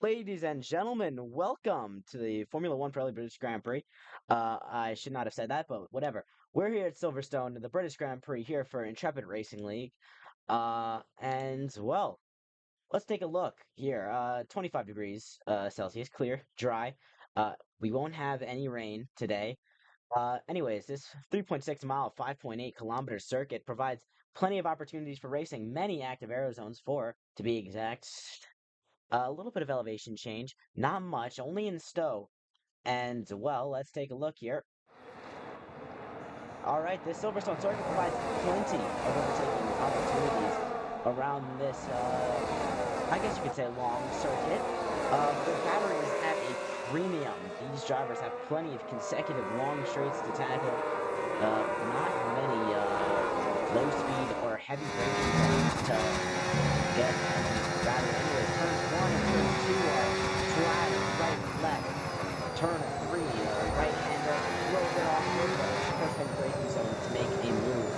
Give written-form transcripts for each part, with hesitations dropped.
Ladies and gentlemen, welcome to the Formula One Pirelli British Grand Prix. I should not have said that, but whatever. We're here at Silverstone, the British Grand Prix, here for Intrepid Racing League. Well, let's take a look here. 25 degrees Celsius, clear, dry. We won't have any rain today. Anyways, this 3.6 mile, 5.8 kilometer circuit provides plenty of opportunities for racing, many active aero zones, four to be exact. A little bit of elevation change, not much, only in Stowe. And, well, let's take a look here. All right, this Silverstone circuit provides plenty of overtaking opportunities around this, I guess you could say, long circuit. The batteries have a premium. These drivers have plenty of consecutive long straights to tackle. Not many low speed or heavy braking points to get battery. Anyway, turns one and turn two are flat right and left. Turn three, right-hander, a little bit off road, but first heavy braking zone to make a move.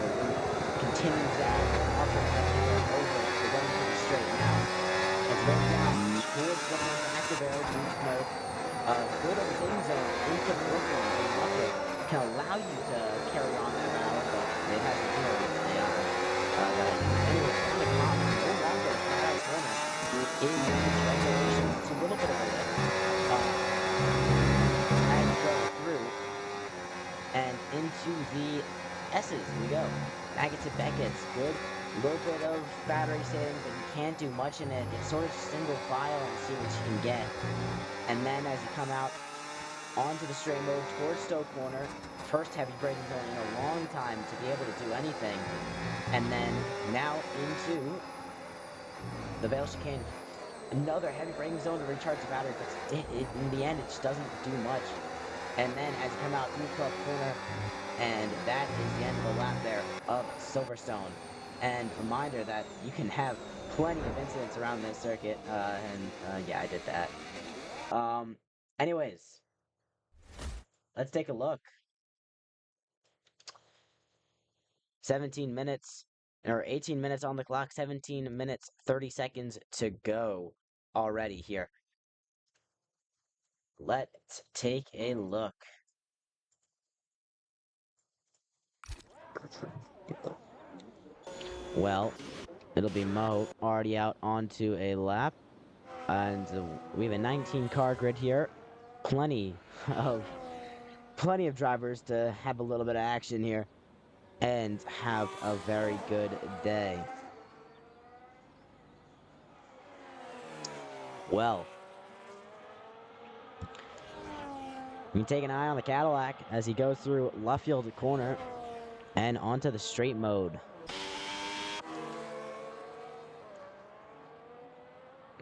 Continues that upper left-hander over to run pretty straight now. It's right down towards the active air boost mode. Good overtaking zone into Brooklyn and Bucket can allow you to carry on that route, but it has a penalty to stay on. Anyway, on the top, no longer a flat-out corner in this regulation. It's a little bit of a lift. As you go through and into the S's we go. Baggett's and Beckett's, good. Little bit of battery saving, but you can't do much in it. It's sort of single file and see what you can get. And then as you come out onto the straight mode towards Stowe Corner, first heavy braking zone in a long time to be able to do anything. And then now into the Vale Chicane. Another heavy braking zone to recharge the battery, but in the end, it just doesn't do much. And then as you come out through Club Corner, and that is the end of the lap there of Silverstone. And reminder that you can have plenty of incidents around this circuit, yeah, I did that. Anyways, let's take a look. 17 minutes, or 18 minutes on the clock, 17 minutes, 30 seconds to go already here. Let's take a look. Well, it'll be Mo already out onto a lap. And we have a 19 car grid here. Plenty of drivers to have a little bit of action here and have a very good day. Well, you can take an eye on the Cadillac as he goes through Luffield Corner and onto the straight mode.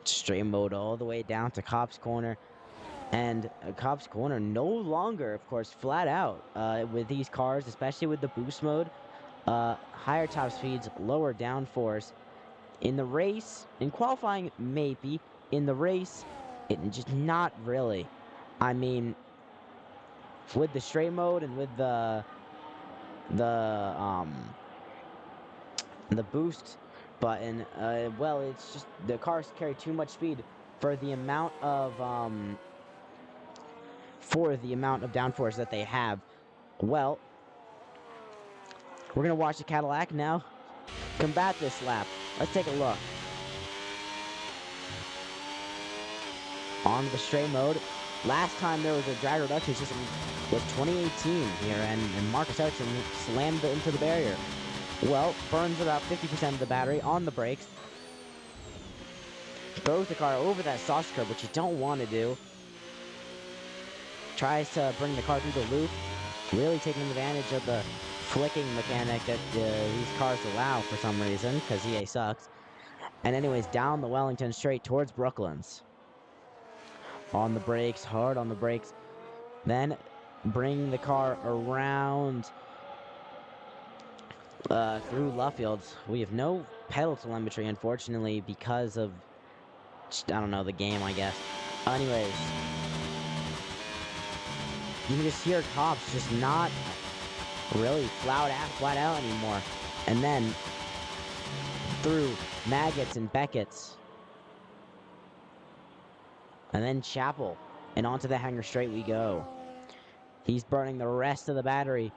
Straight mode all the way down to Cops Corner. And Cops Corner no longer, of course, flat out with these cars, especially with the boost mode. Higher top speeds, lower downforce. In the race, in qualifying, maybe. In the race, it just not really. I mean, with the straight mode and with the boost button, well, it's just the cars carry too much speed for the amount of downforce that they have. Well, we're gonna watch the Cadillac now combat this lap. Let's take a look. On the straight mode, last time there was a drag reduction system was 2018 here, and Marcus Ericsson slammed it into the barrier. Well, burns about 50% of the battery on the brakes. Throws the car over that sausage curb, which you don't want to do. Tries to bring the car through the loop, really taking advantage of the flicking mechanic that these cars allow for some reason, because EA sucks. And anyways, down the Wellington straight towards Brooklands. On the brakes, hard on the brakes. Then bring the car around through Luffield. We have no pedal telemetry, unfortunately, because of, I don't know, the game, I guess. Anyways, you can just hear Cops just not really flat out anymore. And then through Maggots and Beckett's. And then Chapel. And onto the hanger straight we go. He's burning the rest of the battery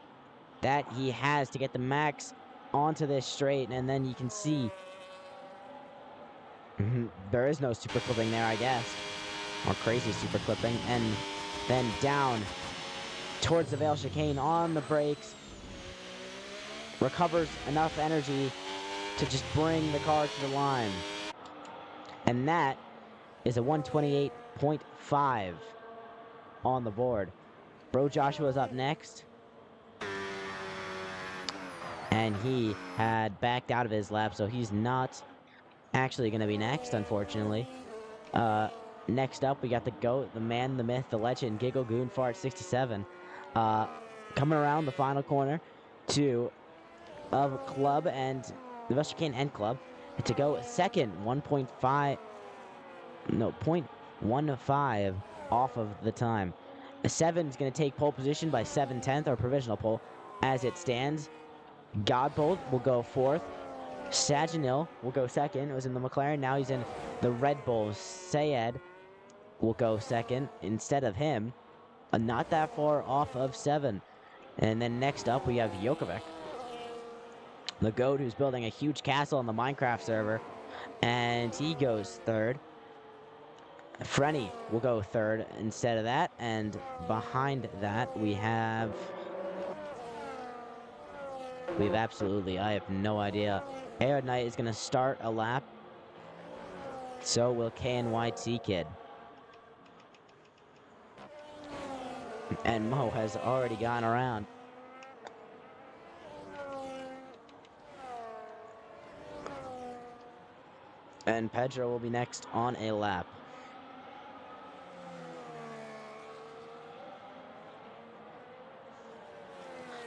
that he has to get the max onto this straight. And then you can see there is no super clipping there, I guess. Or crazy super clipping. And then down towards the Vale chicane on the brakes. Recovers enough energy to just bring the car to the line. And that is a 128.5 on the board. Bro Joshua's up next. And he had backed out of his lap, so he's not actually going to be next, unfortunately. Next up, we got the GOAT, the man, the myth, the legend, Giggle Goonfart 67. Coming around the final corner of Club and the Vale chicane and Club to go second, 0.15 off of the time. A 7's going to take pole position by 7/10, or provisional pole, as it stands. Godbold will go fourth. Saginil will go second. It was in the McLaren. Now he's in the Red Bull. Sayed will go second instead of him. Not that far off of 7. And then next up, we have Jokovic, the GOAT, who's building a huge castle on the Minecraft server. And he goes third. Frenny will go third instead of that. And behind that, we have absolutely, I have no idea. Air Knight is going to start a lap. So will KNYT Kid. And Mo has already gone around. And Pedro will be next on a lap.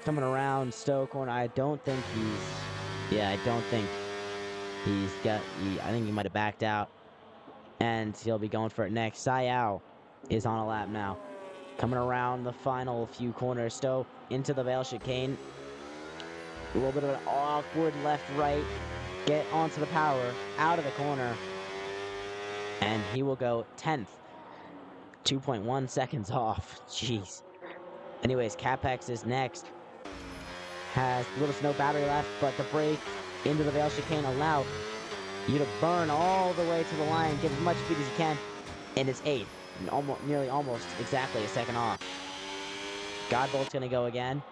Coming around Stowe corner, I don't think he's... Yeah, I don't think he's got... I think he might have backed out. And he'll be going for it next. Sayao is on a lap now. Coming around the final few corners. Stowe into the Vale chicane. A little bit of an awkward left-right. Get onto the power. Out of the corner. And he will go 10th. 2.1 seconds off. Jeez. Anyways, Capex is next. Has a little snow battery left, but the brake into the Vale chicane allow you to burn all the way to the line, get as much speed as you can, and it's 8th. Nearly almost exactly a second off. Godbolt's gonna go again,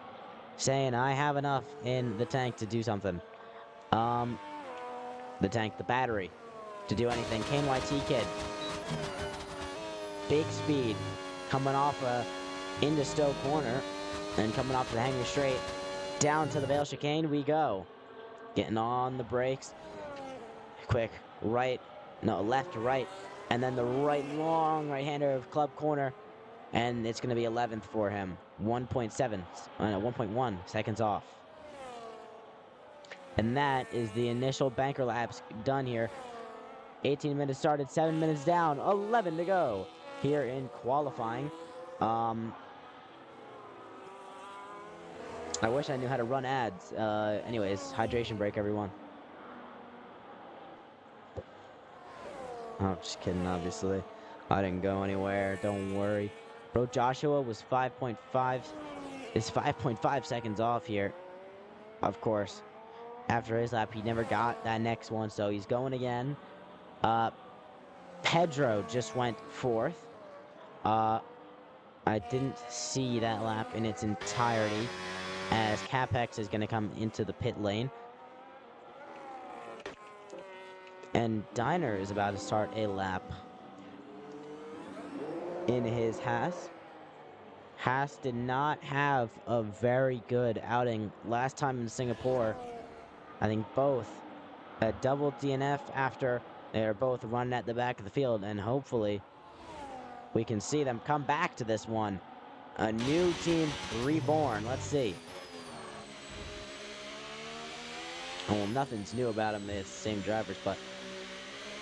saying I have enough in the tank to do something. The battery, to do anything. KNYT Kid. Big speed, coming off into Stowe corner, and coming off the hanger straight. Down to the Vale chicane we go. Getting on the brakes. Quick, left, right. And then the long right-hander of Club corner. And it's going to be 11th for him. 1.1 seconds off. And that is the initial banker laps done here. 18 minutes started, 7 minutes down, 11 to go here in qualifying. I wish I knew how to run ads. Anyways, hydration break, everyone. Oh, just kidding, obviously. I didn't go anywhere, don't worry. Bro Joshua was 5.5. Is 5.5 seconds off here. Of course. After his lap, he never got that next one, so he's going again. Pedro just went 4th. I didn't see that lap in its entirety, as Capex is going to come into the pit lane. And Diner is about to start a lap in his Haas. Haas did not have a very good outing last time in Singapore. I think both a double DNF after they're both running at the back of the field, and hopefully we can see them come back to this one. A new team reborn. Let's see. Well, nothing's new about them. They're the same drivers, but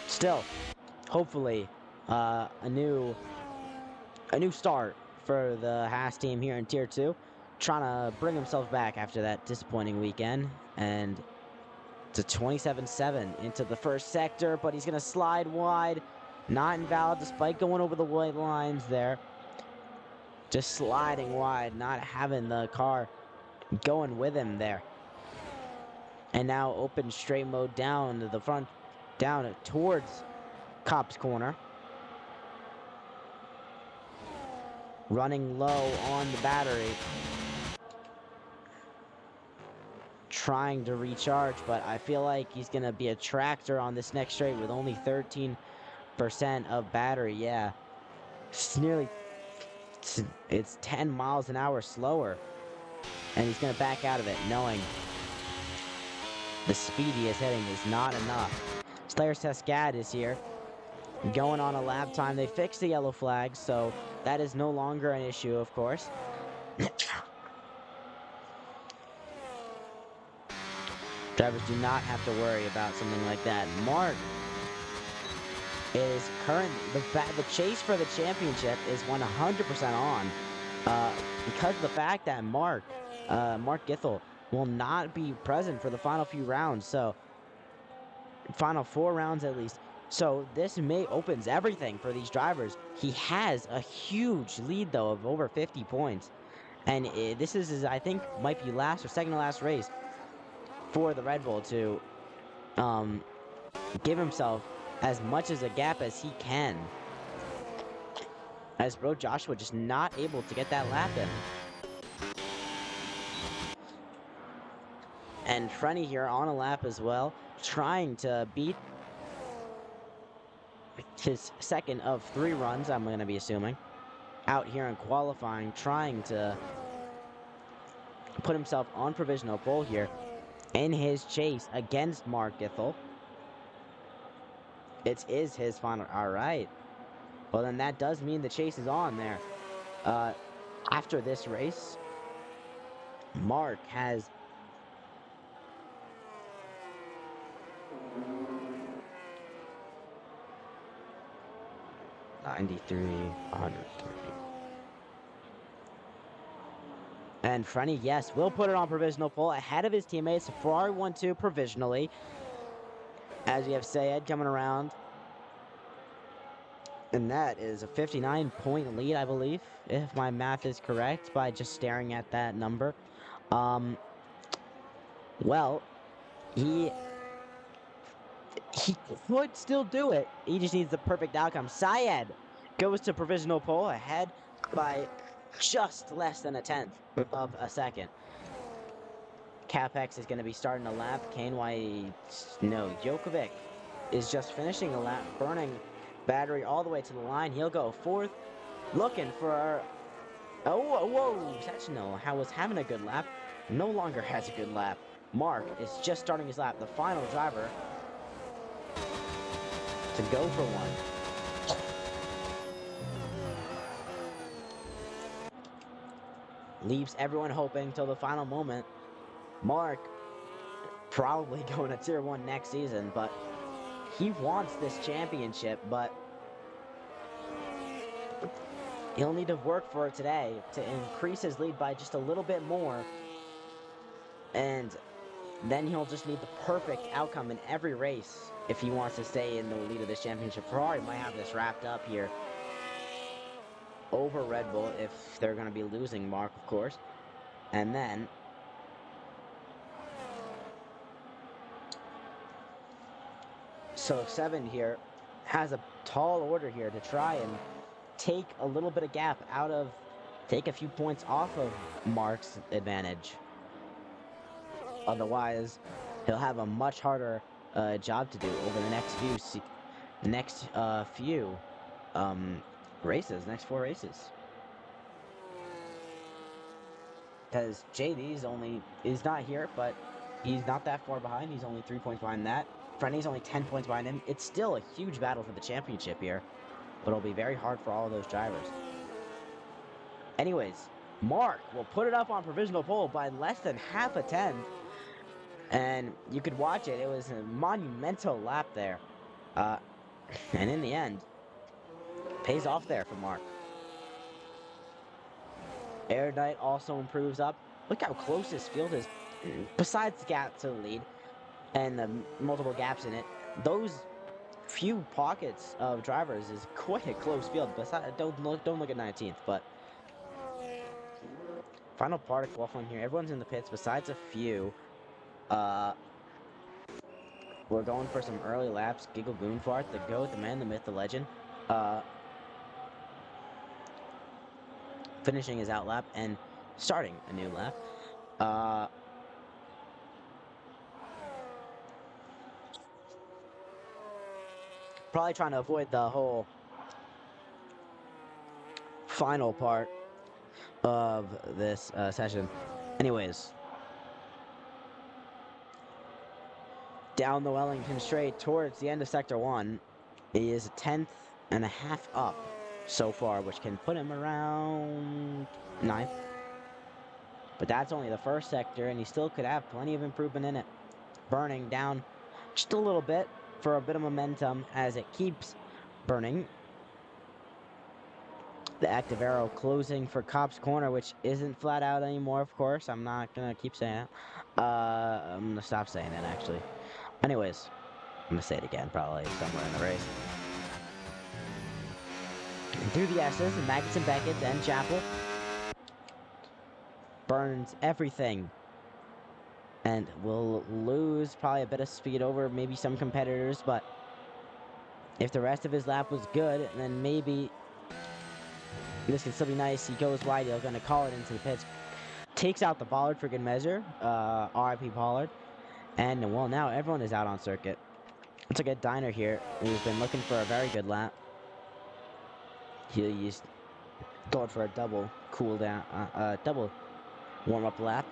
still, hopefully, a new start for the Haas team here in Tier 2. Trying to bring themselves back after that disappointing weekend. And it's a 27-7 into the first sector, but he's going to slide wide. Not invalid despite going over the white lines there. Just sliding wide, not having the car going with him there. And now open straight mode down to the front, down towards Cop's corner. Running low on the battery. Trying to recharge, but I feel like he's going to be a tractor on this next straight with only 13% of battery. Yeah. It's nearly, it's 10 miles an hour slower. And he's going to back out of it, knowing the speed he is hitting is not enough. Slayer Cascade is here, going on a lap time. They fixed the yellow flag, so that is no longer an issue, of course. Drivers do not have to worry about something like that. Mark is currently the chase for the championship is 100% on, because of the fact that Mark Githel will not be present for the final few rounds. So final 4 rounds at least. So this may opens everything for these drivers. He has a huge lead though of over 50 points, and this is his, I think, might be last or second to last race for the Red Bull to give himself as much as a gap as he can. As bro Joshua just not able to get that lap in. And Frenny here on a lap as well, trying to beat his second of 3 runs, I'm going to be assuming. Out here in qualifying, trying to put himself on provisional pole here in his chase against Mark Githel. It is his final. All right. Well, then that does mean the chase is on there. After this race, Mark has 93, 103. And Frenny, yes, will put it on provisional pole ahead of his teammates. Ferrari 1-2 provisionally. As we have Sayed coming around. And that is a 59-point lead, I believe, if my math is correct, by just staring at that number. Well, he could still do it. He just needs the perfect outcome. Syed goes to provisional pole ahead by just less than a tenth of a second. Capex is going to be starting a lap. Djokovic is just finishing a lap, burning battery all the way to the line. He'll go 4th, looking for... whoa, Sechino was having a good lap, no longer has a good lap. Mark is just starting his lap, the final driver to go for one. Leaves everyone hoping till the final moment. Mark probably going to Tier 1 next season, but he wants this championship, but he'll need to work for it today to increase his lead by just a little bit more. And then he'll just need the perfect outcome in every race if he wants to stay in the lead of this championship. Ferrari might have this wrapped up here over Red Bull if they're going to be losing Mark, of course. And then so 7 here has a tall order here to try and take a little bit of gap out of, take a few points off of Mark's advantage. Otherwise, he'll have a much harder job to do over the next few races, next 4 races. Because JD's is not here, but he's not that far behind. He's only 3 points behind that. Frenny's only 10 points behind him. It's still a huge battle for the championship here, but it'll be very hard for all of those drivers. Anyways, Mark will put it up on provisional pole by less than half a tenth. And you could watch it. It was a monumental lap there. And in the end, pays off there for Mark. Air Knight also improves up. Look how close this field is. Besides the gap to the lead and the multiple gaps in it, those few pockets of drivers is quite a close field. Besides, don't look at 19th, but final part of qualifying here. Everyone's in the pits besides a few. Uh, we're going for some early laps. Giggle Goonfart, the GOAT, the man, the myth, the legend. Finishing his out lap and starting a new lap. Probably trying to avoid the whole final part of this session. Anyways, down the Wellington Straight towards the end of Sector 1. He is a 10th and a half up so far, which can put him around 9th. But that's only the first sector, and he still could have plenty of improvement in it. Burning down just a little bit for a bit of momentum as it keeps burning. The active arrow closing for Cops Corner, which isn't flat out anymore, of course. I'm not going to keep saying it. I'm going to stop saying that, actually. Anyways, I'm going to say it again, probably somewhere in the race. And through the S's, and Maggots and Beckett and Chapel. Burns everything. And will lose probably a bit of speed over maybe some competitors, but if the rest of his lap was good, then maybe this can still be nice. He goes wide, he's going to call it into the pits. Takes out the Pollard for good measure. RIP Pollard. And, well, now everyone is out on circuit. Let's look at Diner here, who's been looking for a very good lap. He's going for a double cool down, double warm-up lap,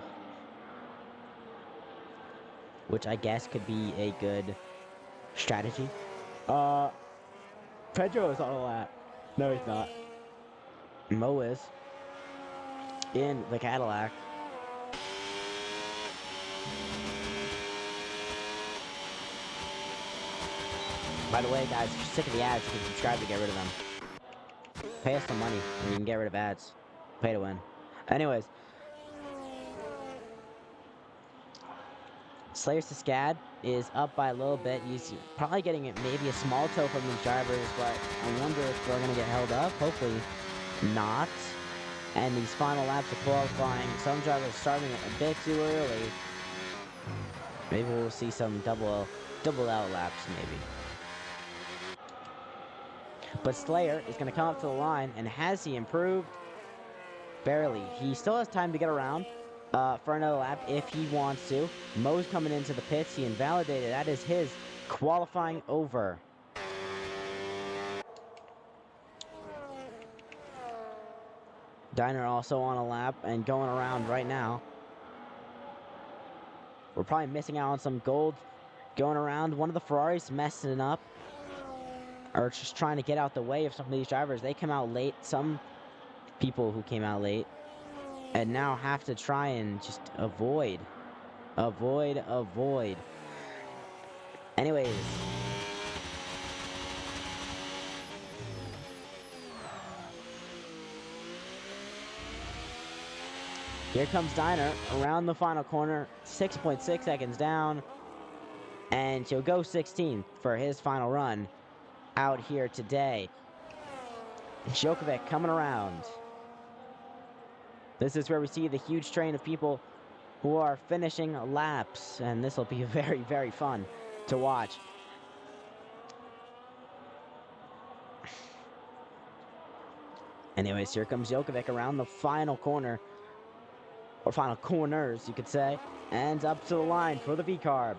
which I guess could be a good strategy. Pedro is on a lap. No, he's not. Mo is in the Cadillac. By the way, guys, if you're sick of the ads, you can subscribe to get rid of them. Pay us some money, and you can get rid of ads. Pay to win. Anyways. Slayers to Scad is up by a little bit. He's probably getting maybe a small tow from these drivers, but I wonder if they're going to get held up. Hopefully not. And these final laps of qualifying, some drivers starting a bit too early. Maybe we'll see some double out laps, maybe. But Slayer is going to come up to the line, and has he improved? Barely. He still has time to get around for another lap if he wants to. Mo's coming into the pits. He invalidated. That is his qualifying over. Diner also on a lap and going around right now. We're probably missing out on some gold going around. One of the Ferraris messing up, or just trying to get out the way of some of these drivers. They come out late. Some people who came out late and now have to try and just avoid. Anyways. Here comes Diner around the final corner, 6.6 seconds down, and he'll go 16th for his final run out here today. Djokovic coming around. This is where we see the huge train of people who are finishing laps, and this will be very, very fun to watch. Anyways, here comes Djokovic around the final corner. Or final corners, you could say. And up to the line for the V-carb.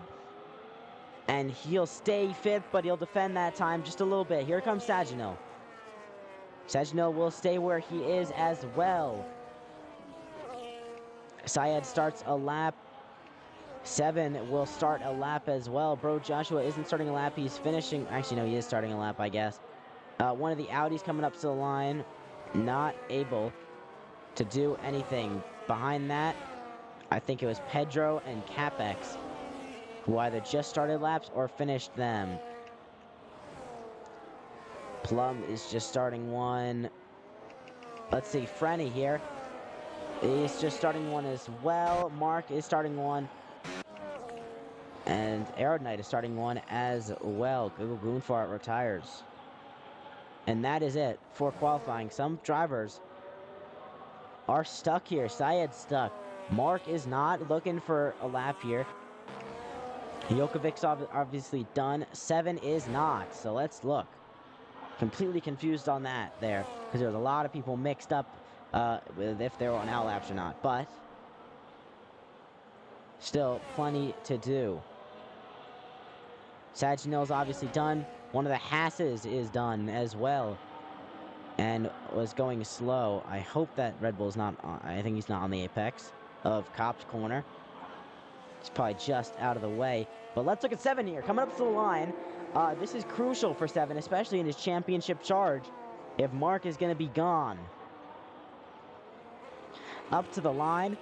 And he'll stay fifth, but he'll defend that time just a little bit. Here comes Saginaw. Saginaw will stay where he is as well. Syed starts a lap. 7 will start a lap as well. Bro Joshua isn't starting a lap. He's finishing. Actually, no, he is starting a lap, I guess. One of the Audis coming up to the line. Not able to do anything. Behind that, I think it was Pedro and Capex, who either just started laps or finished them. Plum is just starting one. Let's see, Frenny here. He's just starting one as well. Mark is starting one. And Aerodynite is starting one as well. Google Goonfart retires. And that is it for qualifying. Some drivers are stuck here. Syed's stuck. Mark is not looking for a lap here. Jokovic's obviously done. 7 is not. So let's look. Completely confused on that there, because there was a lot of people mixed up with if they were on outlaps or not. But still plenty to do. Saginel's obviously done. One of the Hasses is done as well, and was going slow. I hope that Red Bull's not on, I think he's not on the apex of Cop's corner. He's probably just out of the way. But let's look at 7 here, coming up to the line. This is crucial for 7, especially in his championship charge, if Mark is going to be gone. Up to the line.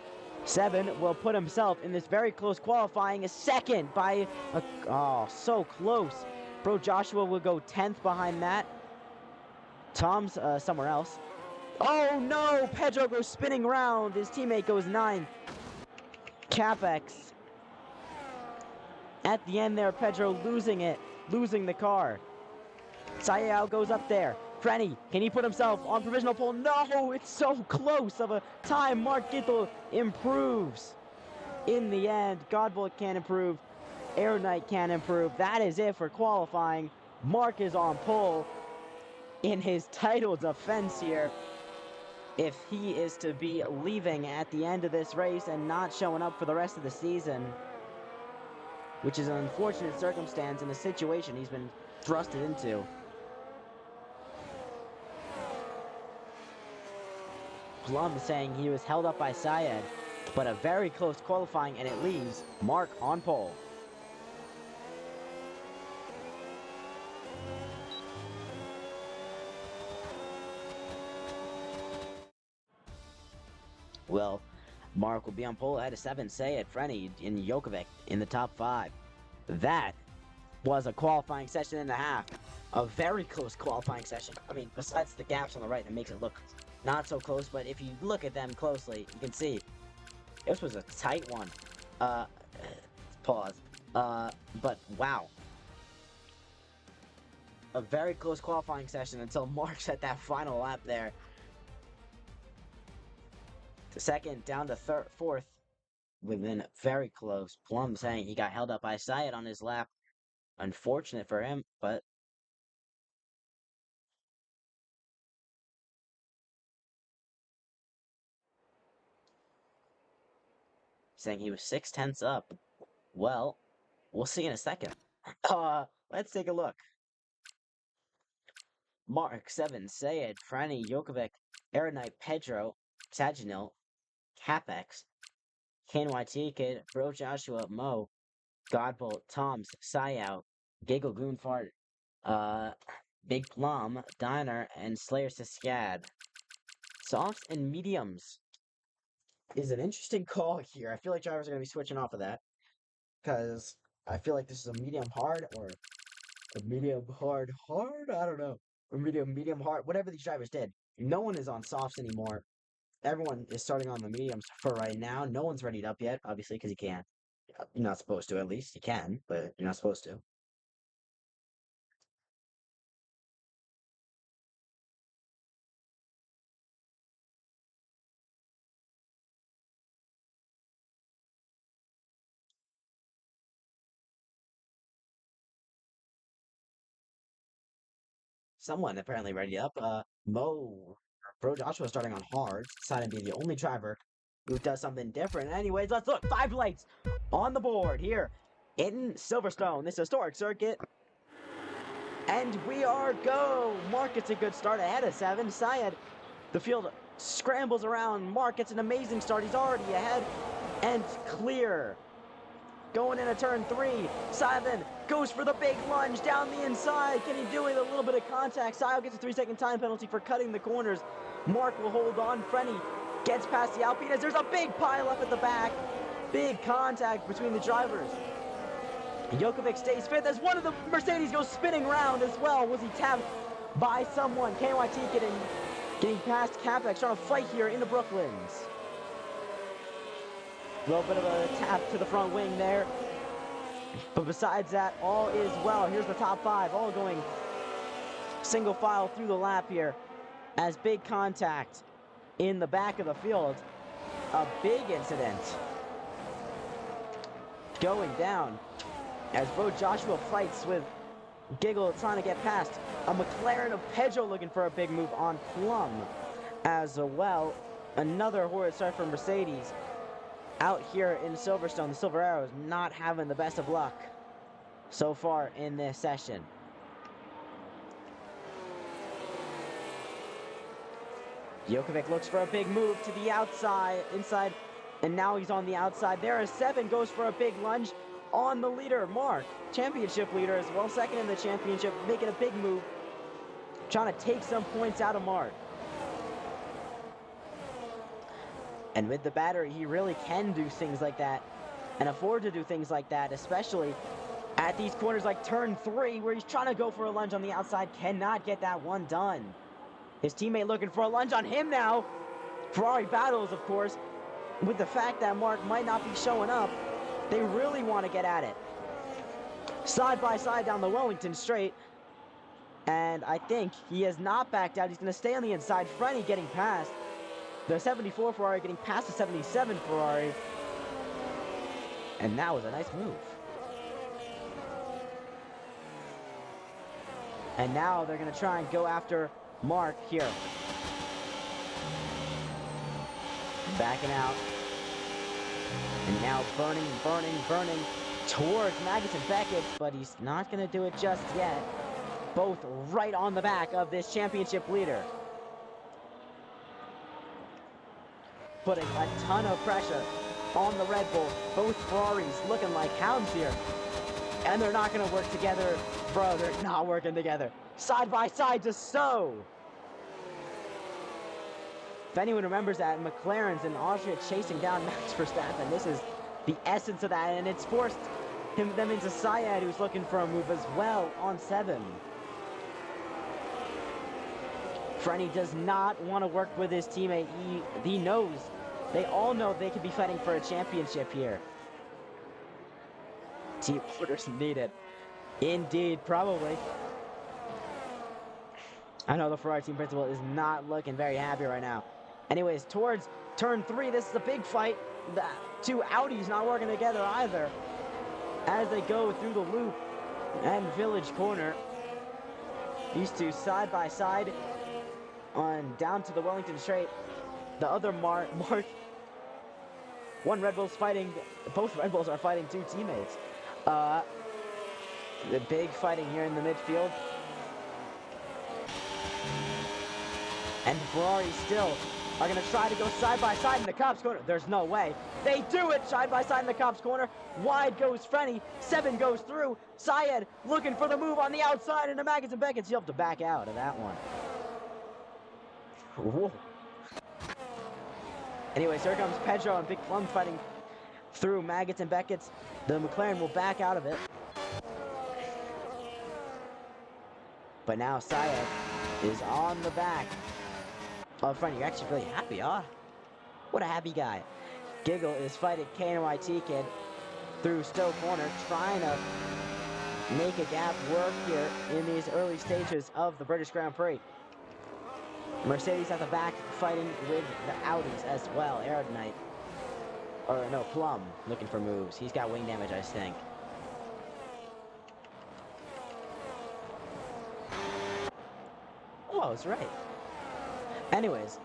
7 will put himself in this very close qualifying, a second by so close. Bro Joshua will go 10th behind that. Tom's somewhere else. Oh no, Pedro goes spinning round. His teammate goes 9th. Capex. At the end there, Pedro losing the car. Sayao goes up there. Frenny, can he put himself on provisional pole? No, it's so close of a time. Mark Gittel improves. In the end, Godbolt can't improve. Aerodynite can't improve. That is it for qualifying. Mark is on pole in his title defense here. If he is to be leaving at the end of this race and not showing up for the rest of the season, which is an unfortunate circumstance in the situation he's been thrusted into. Plum saying he was held up by Syed, but a very close qualifying, and it leaves Mark on pole. Well, Mark will be on pole ahead of 7, Sayed, Frenny, and Jokovic in the top 5. That was a qualifying session and a half. A very close qualifying session. I mean, besides the gaps on the right that makes it look not so close, but if you look at them closely, you can see this was a tight one. Pause. But wow. A very close qualifying session until Mark's at that final lap there. The second down to fourth, within very close. Plum saying he got held up by Syed on his lap. Unfortunate for him, but saying he was 6/10 up. Well, we'll see in a second. Let's take a look. Mark, 7, Sayed, Franny, Jokovic, Aerodynite, Pedro, Saginil, Capex, KNYT Kid, Bro Joshua, Mo, Godbolt, Toms, Sayao, Giggle Goonfart, Big Plum, Diner, and Slayer Siskad. Softs and mediums is an interesting call here. I feel like drivers are going to be switching off of that, because I feel like this is a medium hard or a medium hard. I don't know. Or medium hard. Whatever these drivers did. No one is on softs anymore. Everyone is starting on the mediums for right now. No one's readied up yet, obviously, because you can't. You're not supposed to, at least. You can, but you're not supposed to. Someone apparently ready up. Bro Joshua starting on hard, decided to be the only driver who does something different. Anyways, let's look. 5 lights on the board here in Silverstone, this historic circuit. And we are go. Mark gets a good start ahead of 7. Syed, the field scrambles around. Mark gets an amazing start. He's already ahead and clear. Going into turn 3, 7 goes for the big lunge down the inside. Can he do it? A little bit of contact. Sile gets a 3-second time penalty for cutting the corners. Mark will hold on. Frenny gets past the Alpine as there's a big pile up at the back. Big contact between the drivers. Jokovic stays 5th as one of the Mercedes goes spinning round as well. Was he tapped by someone? KYT getting past Capex, trying to fight here in the Brooklands. A little bit of a tap to the front wing there. But besides that, all is well. Here's the top 5, all going single file through the lap here as big contact in the back of the field. A big incident going down as both Joshua fights with Giggle trying to get past a McLaren of Pedro looking for a big move on Plum as well. Another horrid start for Mercedes out here in Silverstone. The Silver Arrows not having the best of luck so far in this session. Jokovic looks for a big move to the outside, inside, and now he's on the outside. There is 7, goes for a big lunge on the leader, Mark, championship leader as well, second in the championship, making a big move, trying to take some points out of Mark. And with the battery, he really can do things like that and afford to do things like that, especially at these corners like turn 3, where he's trying to go for a lunge on the outside, cannot get that one done. His teammate looking for a lunge on him now. Ferrari battles, of course, with the fact that Mark might not be showing up. They really want to get at it. Side by side down the Wellington straight. And I think he has not backed out. He's going to stay on the inside. Frenny getting past the 74 Ferrari, getting past the 77 Ferrari. And that was a nice move. And now they're going to try and go after Mark here. Backing out. And now burning towards Magnussen Beckett, but he's not going to do it just yet. Both right on the back of this championship leader. Putting a ton of pressure on the Red Bull. Both Ferraris looking like hounds here. And they're not going to work together. Bro, they're not working together. Side by side to Stowe. If anyone remembers that, McLaren's in Austria chasing down Max Verstappen. This is the essence of that, and it's forced them into Syed, who's looking for a move as well on 7. Frenny does not want to work with his teammate. He knows, they all know they could be fighting for a championship here. Team orders needed. Indeed, probably. I know the Ferrari team principal is not looking very happy right now. Anyways, towards turn 3, this is a big fight. The 2 Audis not working together either as they go through the loop and Village Corner. These two side by side on down to the Wellington straight. The other Mark, one Red Bull's fighting, both Red Bulls are fighting 2 teammates. The big fighting here in the midfield. And Ferrari still are going to try to go side by side in the Cops corner. There's no way. They do it side by side in the Cops corner. Wide goes Frenny. 7 goes through. Syed looking for the move on the outside into Magnussen Beckett. He'll have to back out of that one. Whoa. Anyways, here comes Pedro and Big Plum fighting through Maggots and Beckett's. The McLaren will back out of it. But now Syed is on the back of Frenny. You're actually really happy, huh? What a happy guy. Giggle is fighting KNYT Kid through Stowe Corner, trying to make a gap work here in these early stages of the British Grand Prix. Mercedes at the back fighting with the Audis as well. Aerodynite. Or no, Plum looking for moves. He's got wing damage, I think. Oh, I was right. Anyways,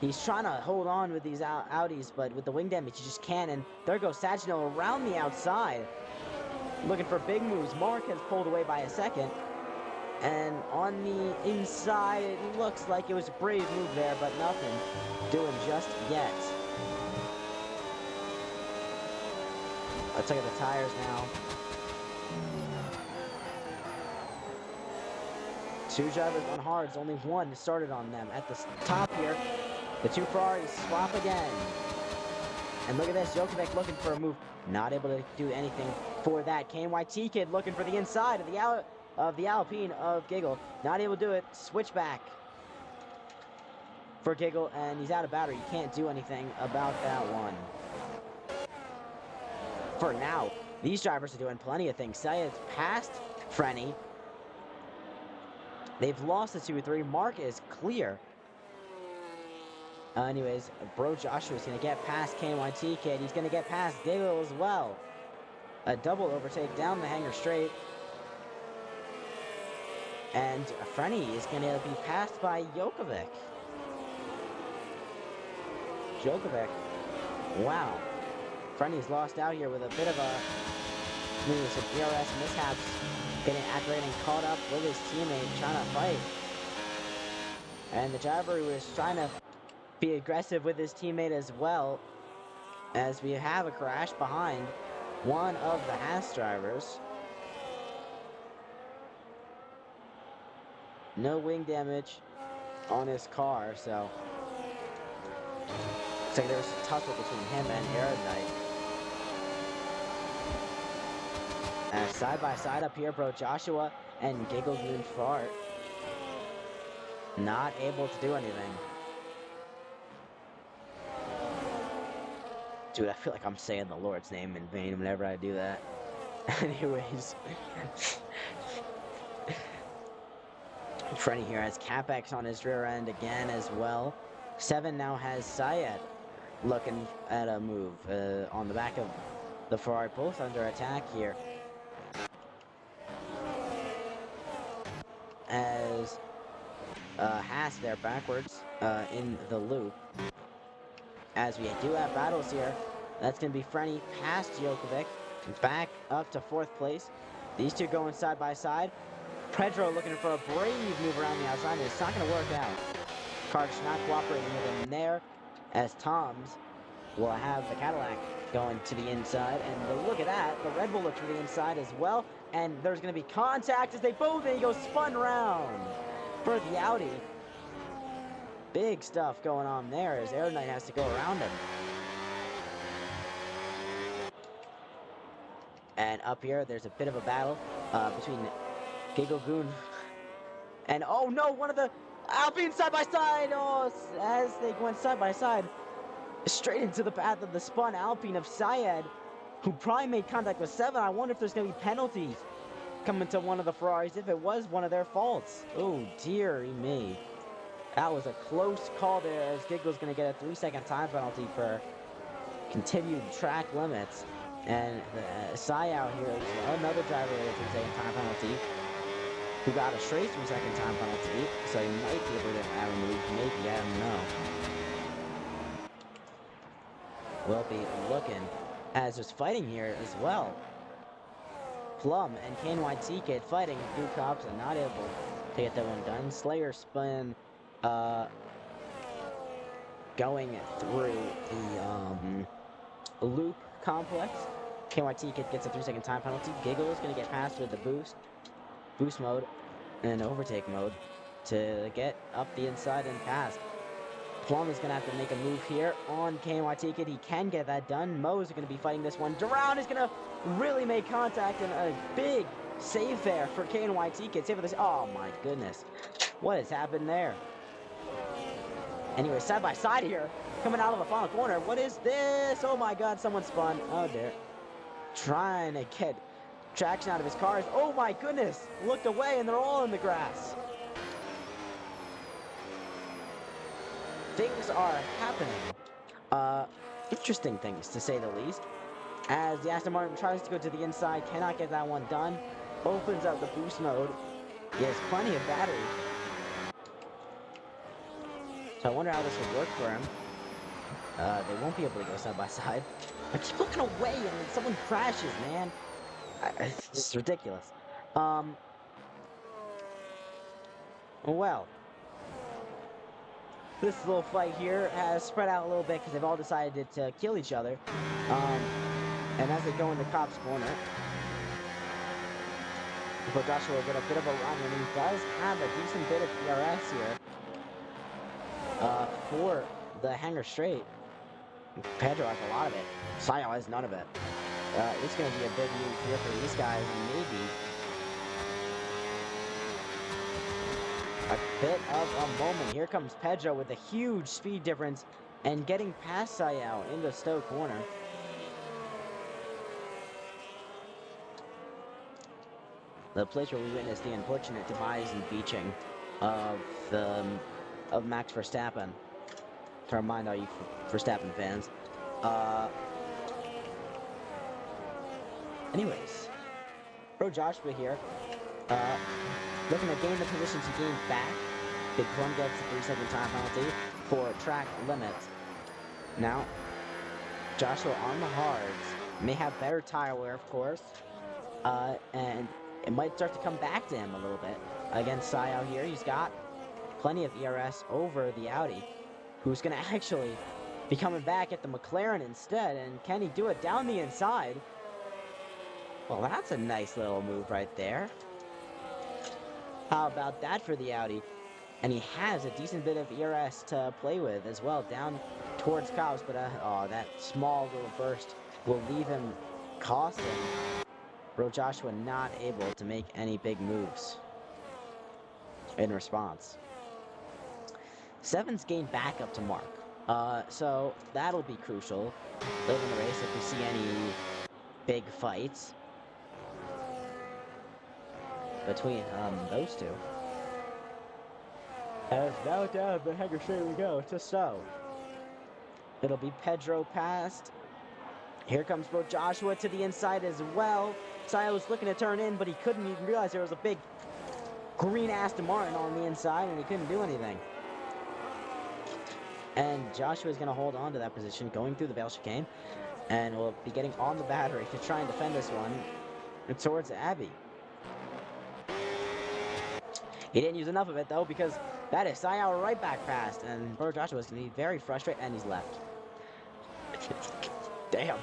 he's trying to hold on with these Audis, but with the wing damage, he just can't. And there goes Saginaw around the outside, looking for big moves. Mark has pulled away by a second. And on the inside, it looks like it was a brave move there, but nothing doing just yet. Let's look at the tires now. 2 drivers on hards, only 1 started on them. At the top here, the 2 Ferraris swap again. And look at this, Jokovic looking for a move. Not able to do anything for that. KNYT Kid looking for the inside of the Alpine of Giggle. Not able to do it. Switch back for Giggle, and he's out of battery. You can't do anything about that one. For now. These drivers are doing plenty of things. Sayed's passed Frenny. They've lost the 2-3. Mark is clear. Anyways, bro Joshua's going to get past KYT Kid. He's going to get past Giggle as well. A double overtake down the hanger straight. And Frenny is going to be passed by Jokovic. Wow. Frenny's lost out here with a bit of a some DRS mishaps. Getting caught up with his teammate, trying to fight. And the driver was trying to be aggressive with his teammate as well, as we have a crash behind one of the Haas drivers. No wing damage on his car, so looks like there's a tussle between him and Aerodynite. Side by side up here, bro Joshua and Gigglegoon Fart not able to do anything. Dude, I feel like I'm saying the Lord's name in vain whenever I do that. Anyways. Frenny here has Capex on his rear end again as well. 7 now has Sayed looking at a move on the back of the Ferrari, both under attack here. As Haas there backwards in the loop. As we do have battles here, that's going to be Frenny past Jokovic, back up to 4th place. These two going side by side. Pedro looking for a brave move around the outside, and it's not going to work out. Carter's not cooperating with him there, as Tom's will have the Cadillac going to the inside. And look at that, the Red Bull looks for the inside as well. And there's going to be contact as they both, and he goes spun round for the Audi. Big stuff going on there as Aerodynite has to go around him. And up here, there's a bit of a battle between Gigglegoon and, oh no, one of the Alpine side by side. Oh, as they went side by side, straight into the path of the spun Alpine of Sayed, who probably made contact with 7. I wonder if there's going to be penalties coming to one of the Ferraris if it was one of their faults. Oh, dearie me. That was a close call there, as Giggle's going to get a 3-second time penalty for continued track limits. And Sai out here is another driver with a 3-second time penalty, who got a straight 3-second time penalty, so he might be able to have a move, maybe, I don't know. We'll be looking as there's fighting here as well. Plum and KNYT Kid fighting. Blue Cops are not able to get that one done. Slayer spin going through the loop complex. KNYT Kid gets a 3-second time penalty. Giggle is going to get past with the boost mode and overtake mode to get up the inside and past. Plum is going to have to make a move here on KNYT Kid. He can get that done. Mo's going to be fighting this one. Duran is going to really make contact, and a big save there for KNYT Kid. Save for this. Oh my goodness. What has happened there? Anyway, side by side here, coming out of the final corner. What is this? Oh my god, someone spun. Oh dear. Trying to get traction out of his cars. Oh my goodness. Looked away and they're all in the grass. Things are happening. Interesting things, to say the least. As the Aston Martin tries to go to the inside, cannot get that one done. Opens up the boost mode. He has plenty of battery. So I wonder how this would work for him. They won't be able to go side by side. I keep looking away and someone crashes, man. It's ridiculous. Well. This little fight here has spread out a little bit because they've all decided to kill each other. And as they go in the Cops' corner, but Joshua will get a bit of a run, and he does have a decent bit of DRS here for the hanger straight. Pedro has a lot of it. Sayo has none of it. It's going to be a big move here for these guys, and maybe a bit of a moment. Here comes Pedro with a huge speed difference and getting past Sayao in the Stowe corner. the place where we witnessed the unfortunate demise and beaching of the of Max Verstappen. To remind all you Verstappen fans. Anyways, Bro Joshua here, looking to gain the positions he gained back. Big Plum gets a 3-second time penalty for track limits. Now, Joshua on the hards may have better tire wear, of course, and it might start to come back to him a little bit. Against Sayao here, he's got plenty of ERS over the Audi, who's going to actually be coming back at the McLaren instead, and can he do it down the inside? Well, that's a nice little move right there. How about that for the Audi? And he has a decent bit of ERS to play with as well, down towards cows, but oh, that small little burst will leave him costing Bro Joshua not able to make any big moves in response. Seven's gained back up to Mark, so that'll be crucial later in the race if we see any big fights between those two. As now down the Hager straight we go to Stowe. It'll be Pedro past. Here comes Bro Joshua to the inside as well. Saya was looking to turn in, but he couldn't even realize there was a big green Aston Martin on the inside, and he couldn't do anything. And Joshua's going to hold on to that position, going through the Vale chicane, and will be getting on the battery to try and defend this one towards Abbey. He didn't use enough of it, though, because that is Sayao right back past, and Bro Joshua is going to be very frustrated, and he's left. Damn.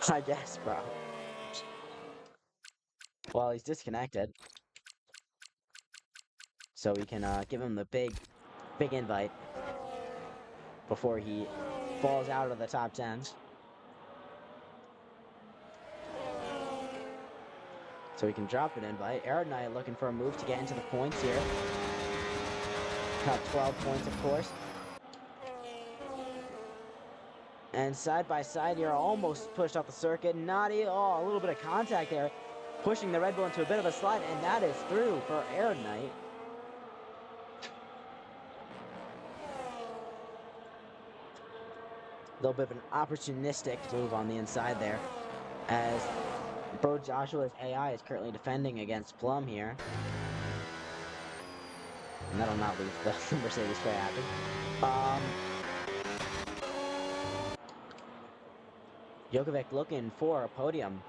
I guess, bro. Well, he's disconnected. So we can give him the big invite before he falls out of the top 10. So we can drop an invite. Aerodynamic looking for a move to get into the points here. Got 12 points, of course. And side by side here, almost pushed off the circuit. Not a little bit of contact there, pushing the Red Bull into a bit of a slide, and that is through for Aerodynamic. A little bit of an opportunistic move on the inside there, as Bro Joshua's AI is currently defending against Plum here. And that'll not leave the Mercedes very happy. Djokovic looking for a podium.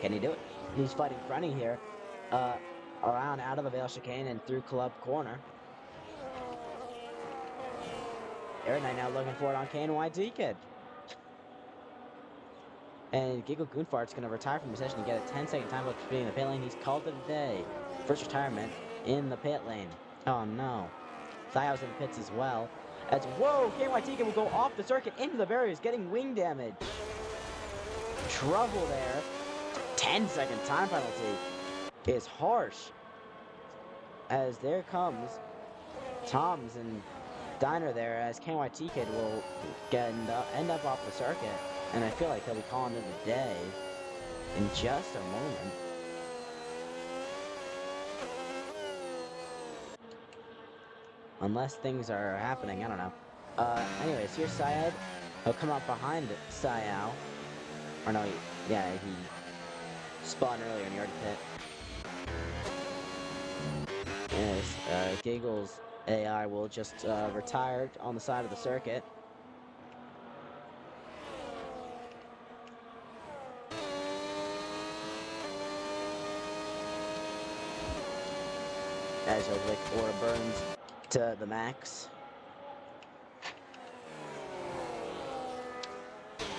Can he do it? He's fighting Prix here, around out of the Vale chicane and through Club Corner. Aerodynamic now looking for it on KNYT Kid. And Giggle Goonfart's going to retire from the session to get a 10-second time for speeding in the pit lane. He's called it a day. First retirement in the pit lane. Oh no. Sayao's in the pits as well. As whoa, KNYT Kid will go off the circuit into the barriers, getting wing damage. Trouble there. 10-second time penalty is harsh. As there comes Tom's and Diner there, as KNYT Kid will end up off the circuit. And I feel like he'll be calling it a day in just a moment. Unless things are happening, I don't know. Anyways, here's Syed. He'll come up behind Sayao. Or no, he spawned earlier in the Yard Pit. Yes, Giggle's AI will just retire on the side of the circuit. As he'll lick Aura Burns to the max.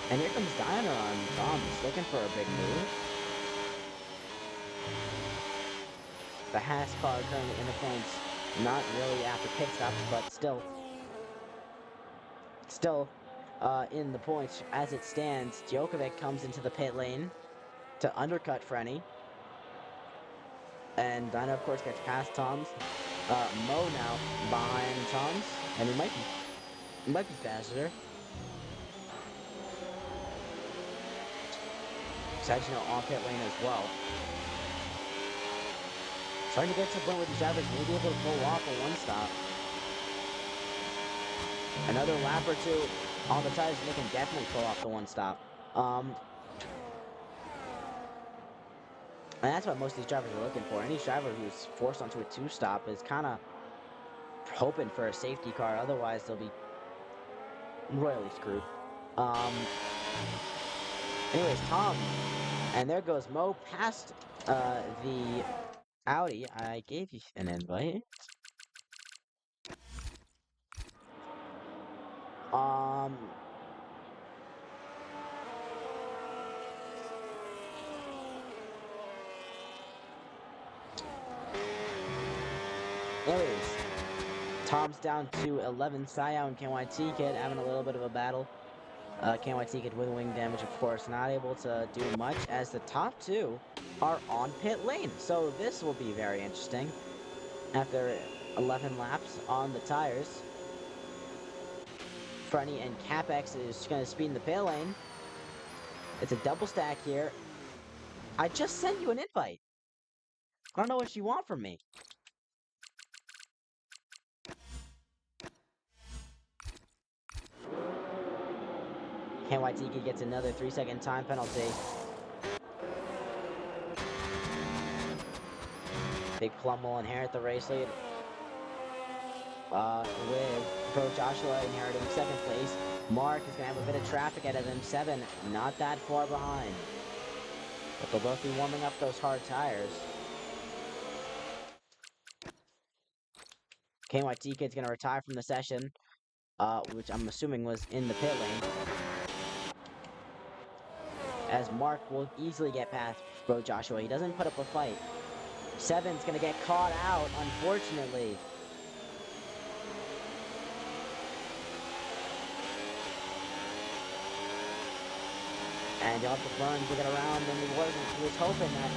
And here comes Diner on Bombs, looking for a big move. The Haas car currently in the points, not really after pit stops, but still in the points as it stands. Djokovic comes into the pit lane to undercut Frenny. And Dino, of course, gets past Tom's. Mo now behind Tom's, and he might be faster. Saginaw on pit lane as well. Starting to get to a point where these drivers may be able to pull off a one-stop. Another lap or two on the tires, and they can definitely pull off the one-stop. And that's what most of these drivers are looking for. Any driver who's forced onto a two-stop is kind of hoping for a safety car. Otherwise, they'll be royally screwed. Anyways, Tom, and there goes Mo past the Audi. I gave you an invite. Anyways, Tom's down to 11. Sayao and KYT Kid having a little bit of a battle. KYT Kid with wing damage, of course, not able to do much as the top two are on pit lane. So this will be very interesting after 11 laps on the tires. Frenny and Capex is going to speed in the pit lane. It's a double stack here. I just sent you an invite. I don't know what you want from me. KYT gets another 3-second time penalty. Big Plum will inherit the race lead. With Pro Joshua inheriting second place. Mark is going to have a bit of traffic ahead of him. 7, not that far behind. But they'll both be warming up those hard tires. KYT Kid's going to retire from the session, which I'm assuming was in the pit lane. As Mark will easily get past Bro Joshua. He doesn't put up a fight. 7's going to get caught out, unfortunately. And he'll have to burn to get around, and he was hoping that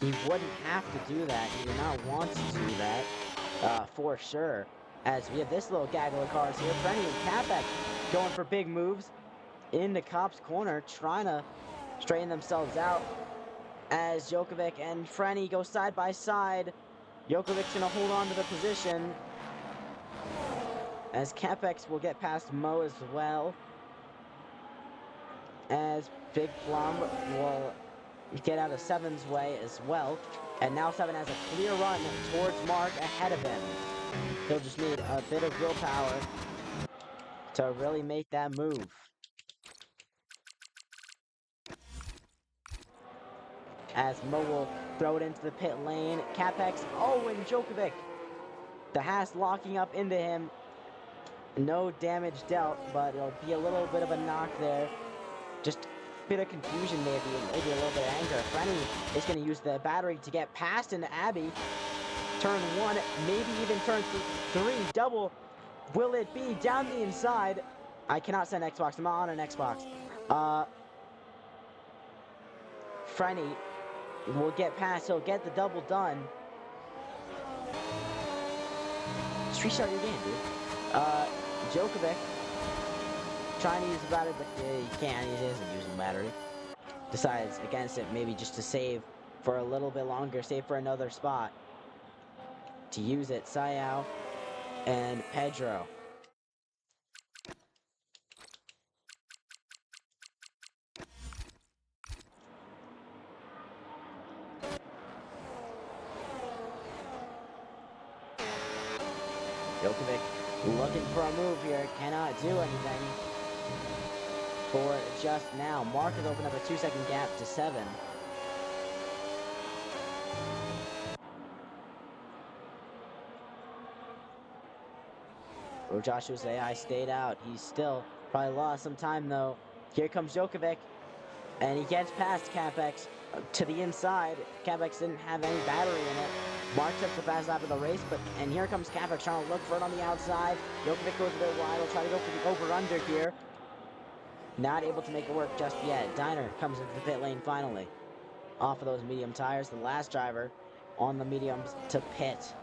he wouldn't have to do that. He did not want to do that, for sure. As we have this little gaggle of cars here, Frenny and Capek going for big moves in the Cop's corner, trying to straighten themselves out. As Jokovic and Frenny go side by side, Jokovic's gonna hold on to the position. As Capex will get past Mo as well. As Big Plum will get out of 7's way as well. And now 7 has a clear run towards Mark ahead of him. He'll just need a bit of willpower to really make that move. As Mo will throw it into the pit lane. Capex, and Jokovic. The Haas locking up into him. No damage dealt, but it'll be a little bit of a knock there. Just a bit of confusion maybe a little bit of anger. Frenny is going to use the battery to get past into Abby. Turn 1, maybe even turn 3. Double. Will it be down the inside? I cannot send Xbox. I'm not on an Xbox. Frenny will get past. He'll get the double done. Just restart your game, dude. Jokovic trying to use the battery, but he can't. He isn't using the battery. Decides against it, maybe just to save for a little bit longer, save for another spot. To use it, Sayao and Pedro. Jokovic looking for a move here, cannot do anything for just now. Mark has opened up a 2-second gap to 7. Joshua's AI stayed out. He's still probably lost some time though. Here comes Jokovic, and he gets past Capex to the inside. Capex didn't have any battery in it. Mark took the fast lap of the race, and here comes Capex trying to look for it on the outside. Jokovic goes a bit wide. He'll try to go for the over-under here. Not able to make it work just yet. Diner comes into the pit lane finally. Off of those medium tires. The last driver on the mediums to pit.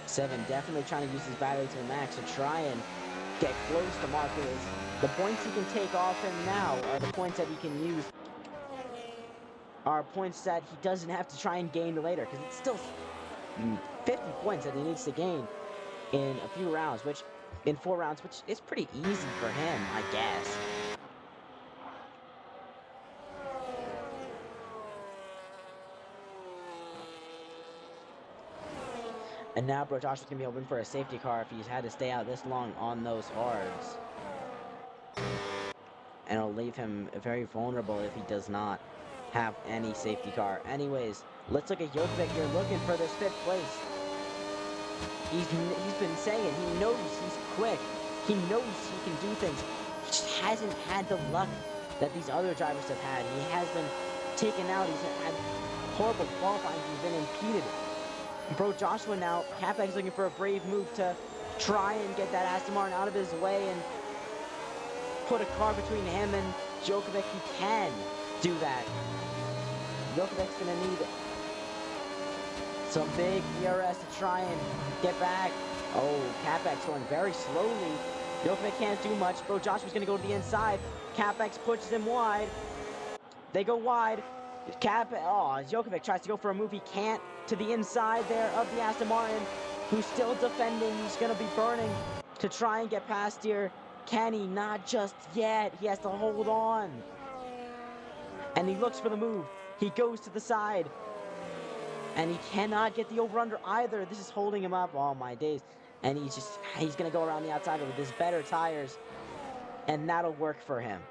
Seven definitely trying to use his battery to the max to try and get close to Marcus. The points he can take off him now are the points that he can use, are points that he doesn't have to try and gain later, because it's still 50 points that he needs to gain in a few rounds, which in 4 rounds, which is pretty easy for him, I guess. And now Bro Joshua's gonna be hoping for a safety car if he's had to stay out this long on those hards. And it'll leave him very vulnerable if he does not have any safety car. Anyways, let's look at Jokovic here looking for this 5th place. He's been saying he knows he's quick. He knows he can do things. He just hasn't had the luck that these other drivers have had. He has been taken out. He's had horrible qualifying. He's been impeded. Bro Joshua now, Capex looking for a brave move to try and get that Aston Martin out of his way and put a car between him and Jokovic. He can do that. Jokovic's gonna need some big ERS to try and get back. Oh, Capex going very slowly. Jokovic can't do much. Bro Joshua's gonna go to the inside. Capex pushes him wide. They go wide. Jokovic tries to go for a move. He can't. To the inside there of the Aston Martin, who's still defending. He's gonna be burning to try and get past here. Can he? Not just yet. He has to hold on. And he looks for the move. He goes to the side. And he cannot get the over-under either. This is holding him up. Oh my days. And he's gonna go around the outside with his better tires. And that'll work for him.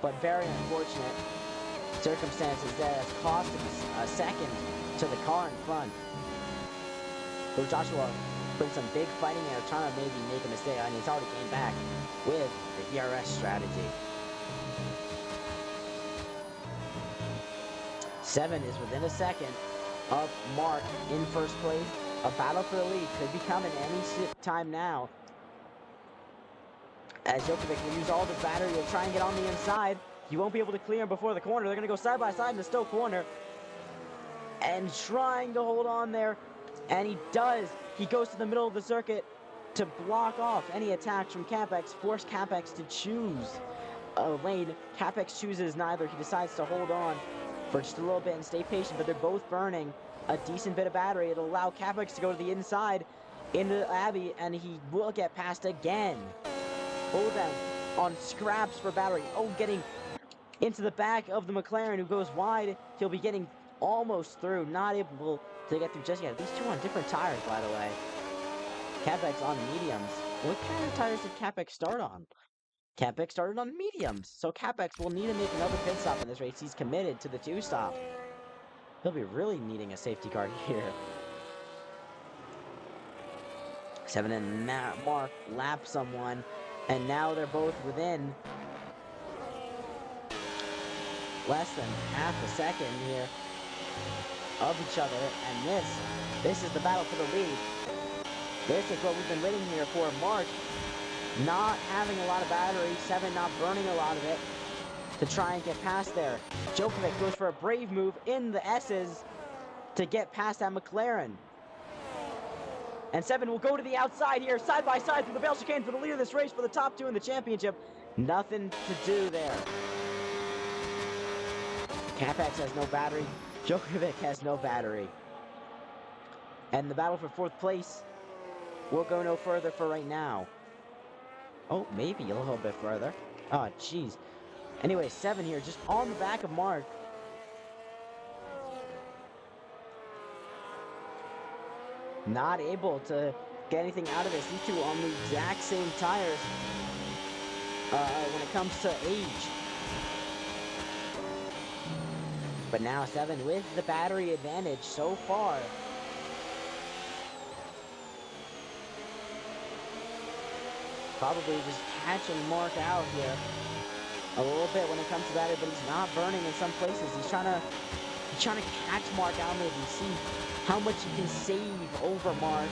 But very unfortunate circumstances that has cost him a second to the car in front. So Joshua putting some big fighting there, trying to maybe make a mistake, and he's already came back with the ERS strategy. 7 is within a second of Mark in first place. A battle for the lead could be coming any time now, as Jokovic will use all the battery to try and get on the inside. He won't be able to clear him before the corner. They're going to go side by side in the still corner. And trying to hold on there. And he does. He goes to the middle of the circuit to block off any attacks from Capex. Force Capex to choose a lane. Capex chooses neither. He decides to hold on for just a little bit and stay patient. But they're both burning a decent bit of battery. It'll allow Capex to go to the inside into Abbey. And he will get past again. Both of them on scraps for battery. Oh, getting into the back of the McLaren, who goes wide. He'll be getting almost through, not able to get through just yet. These two on different tires, by the way. Capex on mediums. What kind of tires did Capex start on? Capex started on mediums, so Capex will need to make another pit stop in this race. He's committed to the 2-stop. He'll be really needing a safety car here. 7 and Mark lap someone, and now they're both within less than half a second here of each other, and this is the battle for the lead. This is what we've been waiting here for. Mark not having a lot of battery, 7 not burning a lot of it to try and get past there. Jokovic goes for a brave move in the S's to get past that McLaren. And 7 will go to the outside here, side by side through the Bell chicane for the lead of this race for the top 2 in the championship. Nothing to do there. Capex has no battery. Jokovic has no battery. And the battle for 4th place will go no further for right now. Oh, maybe a little bit further. Oh, jeez. Anyway, 7 here, just on the back of Mark. Not able to get anything out of this. These two on the exact same tires when it comes to age. But now 7 with the battery advantage so far. Probably just catching Mark out here a little bit when it comes to battery, but he's not burning in some places. He's trying to catch Mark out, maybe see how much he can save over Mark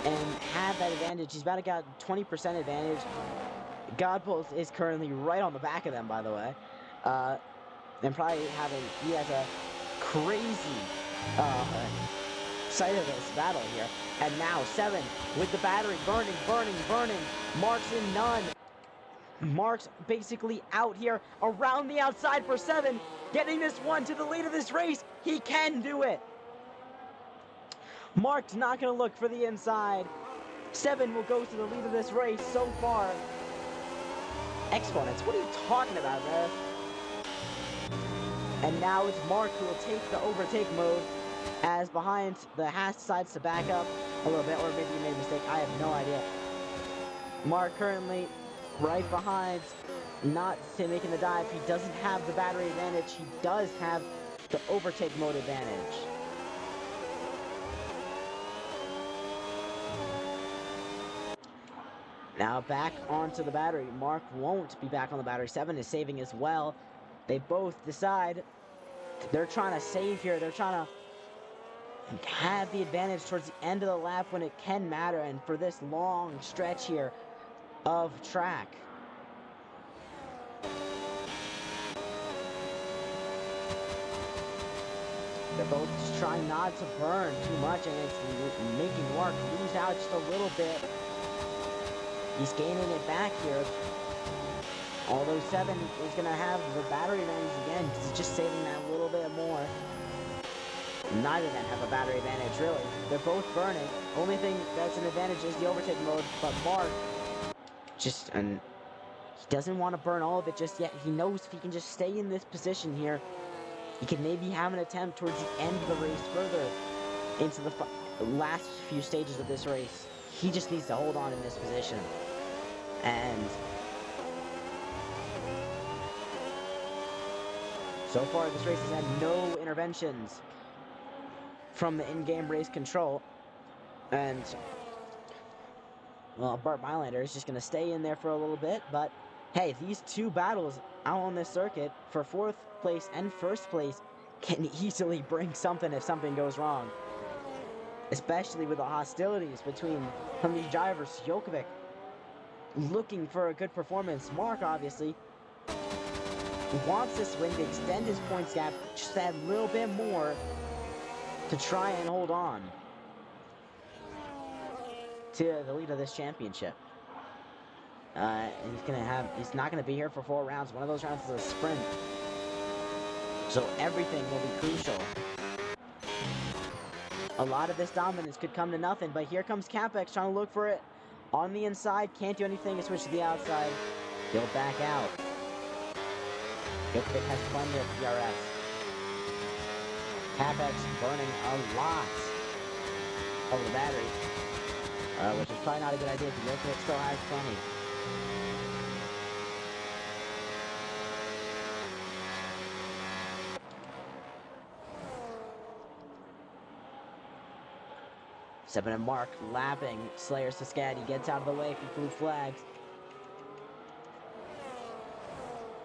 and have that advantage. He's about to get 20% advantage. Godpulse is currently right on the back of them, by the way, and probably he has a crazy uh, sight of this battle here. And now 7 with the battery burning, burning, burning. Mark's in none. Mark's basically out here around the outside for 7, getting this one to the lead of this race. He can do it. Mark's not going to look for the inside. 7 will go to the lead of this race so far. Exponents, what are you talking about, man? And now it's Mark who will take the overtake mode, as behind the Haas decides to back up a little bit, or maybe he made a mistake. I have no idea. Mark currently right behind, not making the dive. He doesn't have the battery advantage. He does have the overtake mode advantage. Now back onto the battery. Mark won't be back on the battery. 7 is saving as well. They both decide they're trying to save here. They're trying to have the advantage towards the end of the lap when it can matter, and for this long stretch here of track. They're both just trying not to burn too much, and it's making Mark lose out just a little bit. He's gaining it back here. Although 7 is going to have the battery advantage again, because he's just saving that a little bit more. Neither of them have a battery advantage, really. They're both burning. Only thing that's an advantage is the overtake mode, but Mark just, and he doesn't want to burn all of it just yet. He knows if he can just stay in this position here, he can maybe have an attempt towards the end of the race further into the last few stages of this race. He just needs to hold on in this position. And so far, this race has had no interventions from the in-game race control. And, well, Bart Mylander is just going to stay in there for a little bit. But, hey, these two battles out on this circuit for 4th place and 1st place can easily bring something if something goes wrong. Especially with the hostilities between some of these drivers. Jokovic looking for a good performance. Mark, obviously, wants this win to extend his points gap just that little bit more to try and hold on to the lead of this championship. He's not gonna be here for 4 rounds. One of those rounds is a sprint, so everything will be crucial. A lot of this dominance could come to nothing, but here comes Capex trying to look for it on the inside. Can't do anything. He switch to the outside. He'll back out. Jokovic has plenty of DRS. Capex burning a lot of the battery, which is probably not a good idea because Jokovic still has plenty. Seven and Mark lapping Slayer Saskad. He gets out of the way for blue flags.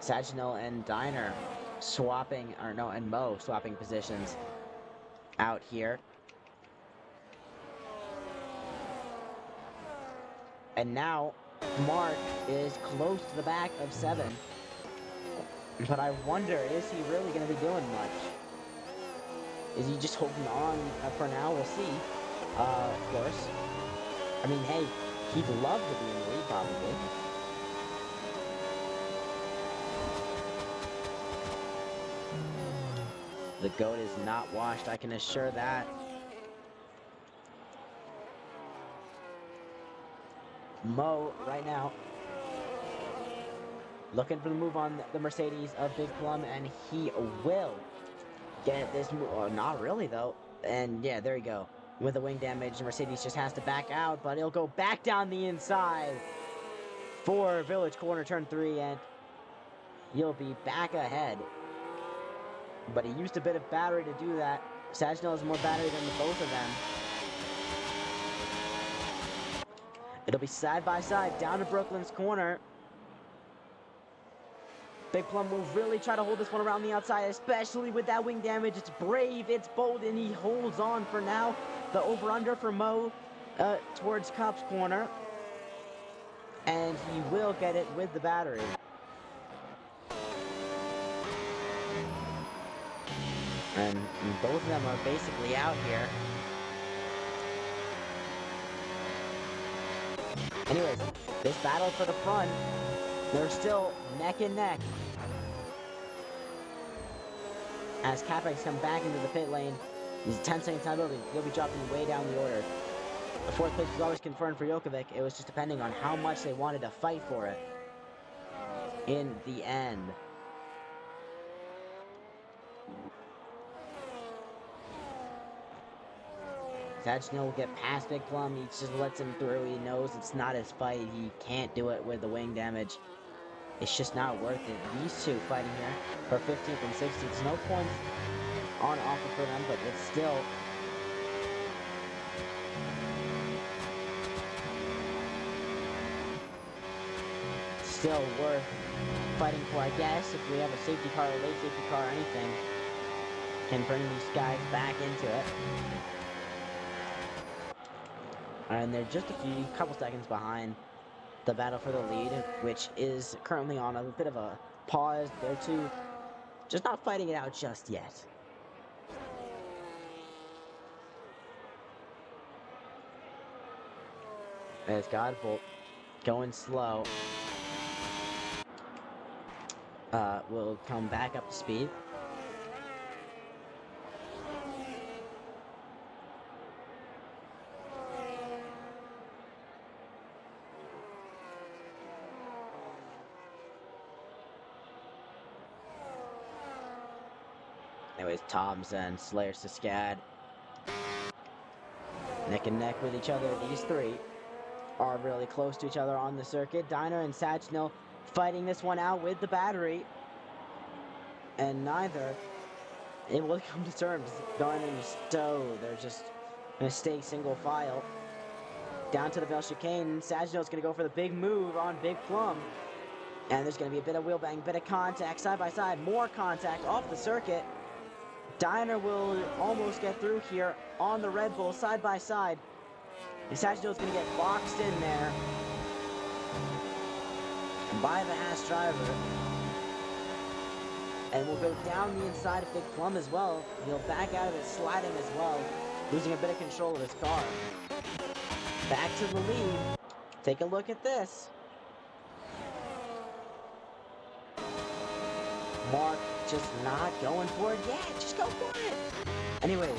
Saginaw and Diner swapping, or no, and Mo swapping positions out here. And now Mark is close to the back of 7. But I wonder, is he really going to be doing much? Is he just holding on for now? We'll see. Of course. I mean, hey, he'd love to be in the lead, probably. The goat is not washed, I can assure that. Mo, right now, looking for the move on the Mercedes of Big Plum, and he will get this move. Oh, not really, though. And, yeah, there you go. With the wing damage, the Mercedes just has to back out, but he'll go back down the inside for Village Corner Turn 3, and he'll be back ahead. But he used a bit of battery to do that. Saginaw has more battery than the both of them. It'll be side by side down to Brooklyn's corner. Big Plum will really try to hold this one around the outside, especially with that wing damage. It's brave, it's bold, and he holds on for now. The over-under for Mo towards Cop's corner. And he will get it with the battery. And both of them are basically out here. Anyways, this battle for the front, they're still neck and neck. As Capex come back into the pit lane, he's 10 seconds time building. He'll be dropping way down the order. The fourth place was always confirmed for Jokovic. It was just depending on how much they wanted to fight for it in the end. Sajno will get past Big Plum. He just lets him through. He knows it's not his fight. He can't do it with the wing damage. It's just not worth it. These two fighting here for 15th and 16th. No points on offer for them, but it's still worth fighting for, I guess. If we have a safety car, a late safety car, or anything, can bring these guys back into it. And they're just a couple seconds behind the battle for the lead, which is currently on a bit of a pause. They're two just not fighting it out just yet. As Godbolt going slow will come back up to speed. Anyways, Toms and Slayer Saskad neck and neck with each other. These three are really close to each other on the circuit. Diner and Sajnil fighting this one out with the battery, and neither able to come to terms. Going in the stow, they're just gonna stay single file down to the Bell chicane. Sajnil's gonna go for the big move on Big Plum, and there's gonna be a bit of wheel bang, bit of contact side by side, more contact off the circuit. Diner will almost get through here on the Red Bull side by side. Sajnil's gonna get boxed in there by the Haas driver, and will go down the inside of Big Plum as well. He'll back out of it, sliding as well, losing a bit of control of his car. Back to the lead. Take a look at this. Mark just not going for it yet. Just go for it. Anyways.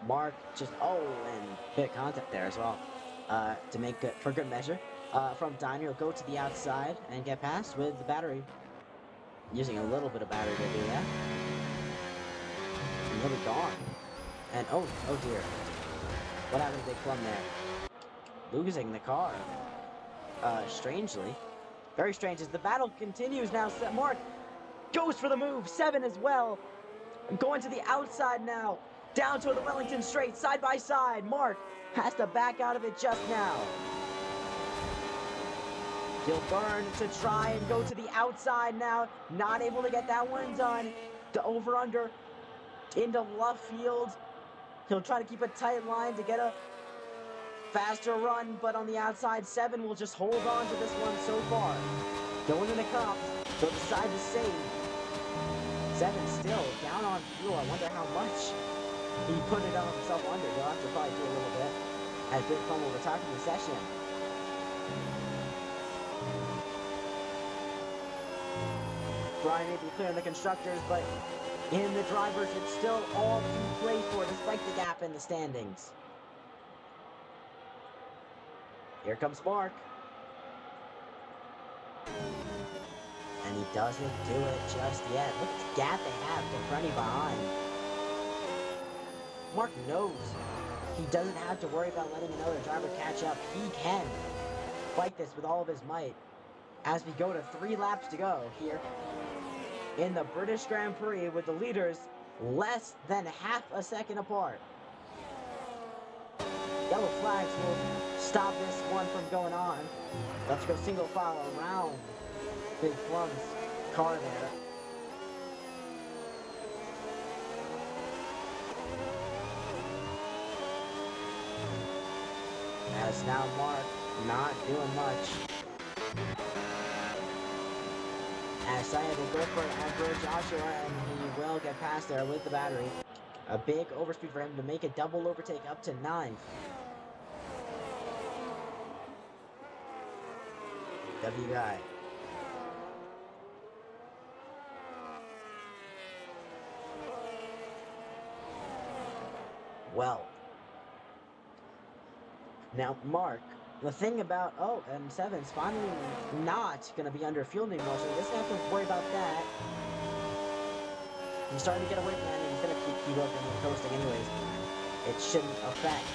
Mark just, and bit of contact there as well, to make good, for good measure. From Diner, he'll go to the outside and get past with the battery. Using a little bit of battery to do that. And he'll be gone. And, oh dear. What happened to Big Plum there? Losing the car. Strangely. Very strange as the battle continues now. Mark goes for the move. 7 as well. Going to the outside now. Down toward the Wellington straight, side by side. Mark has to back out of it just now. He'll burn to try and go to the outside now. Not able to get that one done. The over-under into left field. He'll try to keep a tight line to get a faster run, but on the outside, 7 will just hold on to this one so far. Going in the cup, they'll decide to save. 7 still down on fuel. I wonder how much he put it on himself under. He'll have to probably do a little bit as Big Plum will retire from the session. Brian may be clear in the constructors, but in the drivers, it's still all to play for despite the gap in the standings. Here comes Mark. And he doesn't do it just yet. Look at the gap they have to Prunny behind. Mark knows he doesn't have to worry about letting another driver catch up. He can fight this with all of his might as we go to 3 laps to go here in the British Grand Prix with the leaders less than half a second apart. Yellow flags will stop this one from going on. Let's go single file around Big Plum's car there. As now Mark not doing much. As Syed will go for Joshua, and he will get past there with the battery. A big overspeed for him to make a double overtake up to 9th. W guy. Well. Now, Mark, the thing about, and Seven's finally not going to be under fuel anymore, so he doesn't have to worry about that. He's starting to get away from that, and he's going to keep up and coasting anyways. It shouldn't affect.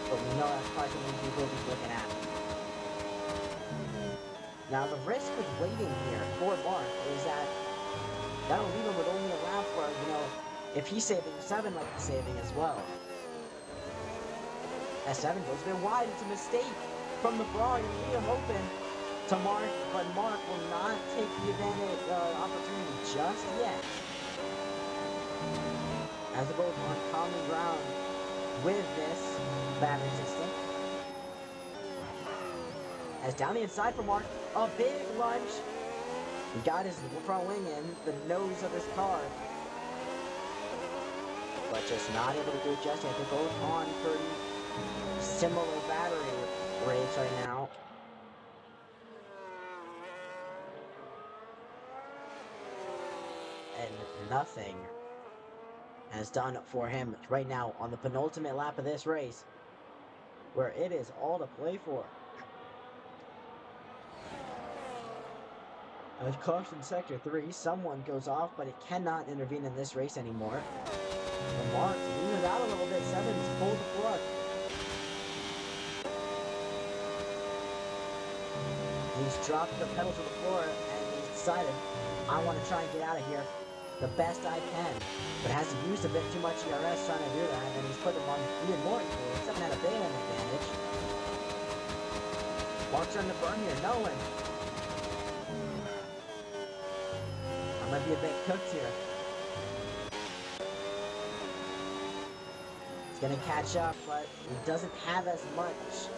But we know that's probably something we will be looking at. Now, the risk with waiting here for Mark is that that'll leave him with only a lap where, if he's saving, Seven might be saving as well. As Seven goes a bit wide, it's a mistake from the Ferrari, and we are hoping to Mark, but Mark will not take the advantage opportunity just yet. As they're both on common ground with this battery system. As down the inside for Mark, a big lunge. He got his front wing in the nose of his car. But just not able to do it just yet. They're both on pretty similar battery rates right now. And nothing has done for him right now on the penultimate lap of this race, where it is all to play for. As caution sector 3, someone goes off, but it cannot intervene in this race anymore. And Mark leans out a little bit. Seven's pulled the plug. He's dropped the pedal to the floor, and he's decided, I want to try and get out of here the best I can, but has used a bit too much ERS trying to do that, and he's put him on even more equal. Seven had a big advantage. Mark's on the burn here, knowing I might be a bit cooked here. He's gonna catch up, but he doesn't have as much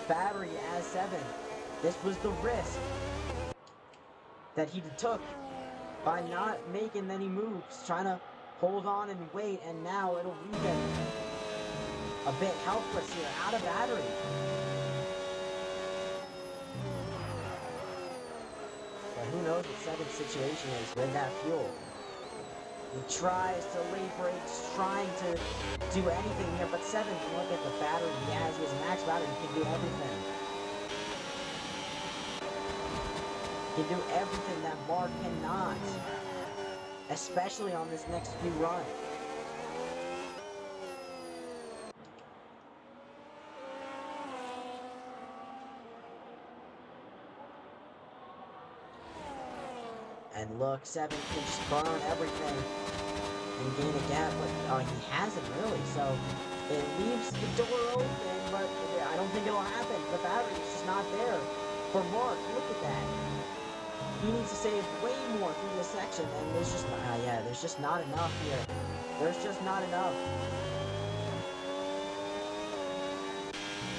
battery as Seven. This was the risk that he took by not making any moves, trying to hold on and wait, and now it'll leave him a bit helpless here, out of battery. But who knows what Seven's situation is with that fuel. He tries to lay brakes, trying to do anything here, but Seven, look at the battery he has. He has max battery, he can do everything. He can do everything that Mark cannot, especially on this next few runs. And look, Seven can just burn everything and gain a gap, but he hasn't really, so it leaves the door open, but I don't think it'll happen. The battery is just not there for Mark. Look at that. He needs to save way more through this section, and there's just, there's just not enough here. There's just not enough.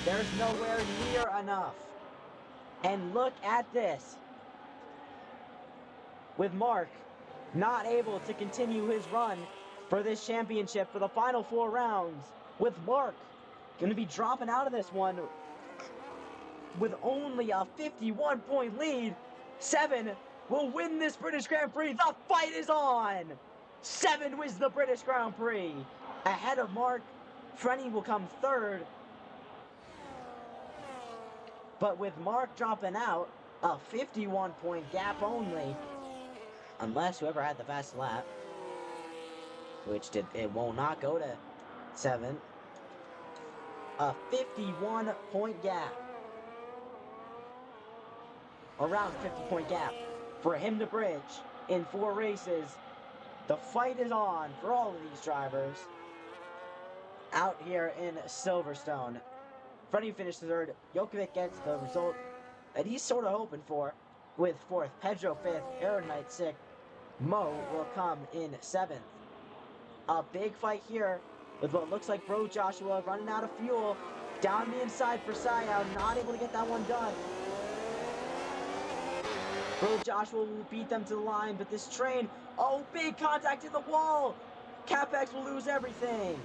There's nowhere near enough. And look at this. With Mark not able to continue his run for this championship for the final 4 rounds, with Mark going to be dropping out of this one with only a 51-point lead, Seven will win this British Grand Prix. The fight is on! Seven wins the British Grand Prix. Ahead of Mark, Frenny will come 3rd. But with Mark dropping out, a 51-point gap only. Unless whoever had the fastest lap, which it will not go to Seven. A 51-point gap. Around 50-point gap for him to bridge in 4 races. The fight is on for all of these drivers out here in Silverstone. Freddie finished 3rd. Jokovic gets the result that he's sort of hoping for with 4th. Pedro 5th. Aaron Knight 6th. Mo will come in 7th. A big fight here with what looks like Bro Joshua running out of fuel. Down the inside for Sayao, not able to get that one done. Bro Joshua will beat them to the line, but this train, oh, big contact in the wall! CapEx will lose everything!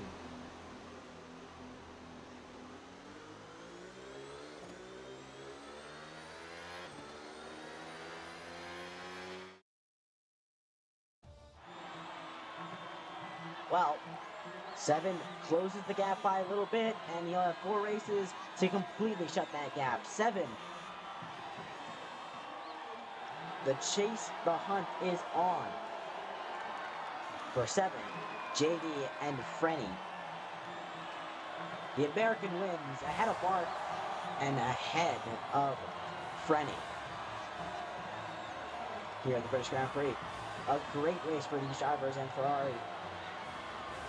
Well, 7 closes the gap by a little bit, and he'll have 4 races to completely shut that gap. 7. The chase, the hunt is on. For 7, JD and Frenny. The American wins ahead of Mark and ahead of Frenny here at the British Grand Prix. A great race for these drivers and Ferrari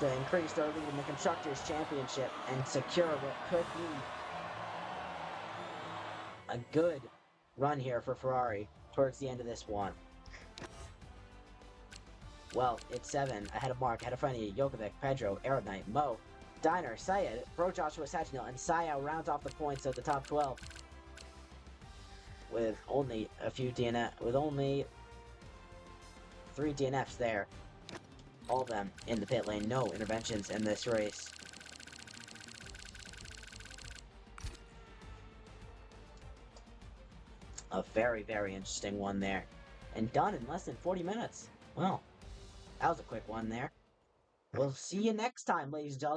to increase their lead in the Constructors' Championship and secure what could be a good run here for Ferrari towards the end of this one. Well, it's 7 ahead of Mark, ahead of Frenny, Jokovic, Pedro, Aerodynite, Mo, Diner, Syed, Bro Joshua, Saginaw, and Sayao rounds off the points of the top 12 with only a few with only 3 DNFs there. All of them in the pit lane, no interventions in this race. A very, very interesting one there. And done in less than 40 minutes. Well, that was a quick one there. We'll see you next time, ladies and gentlemen.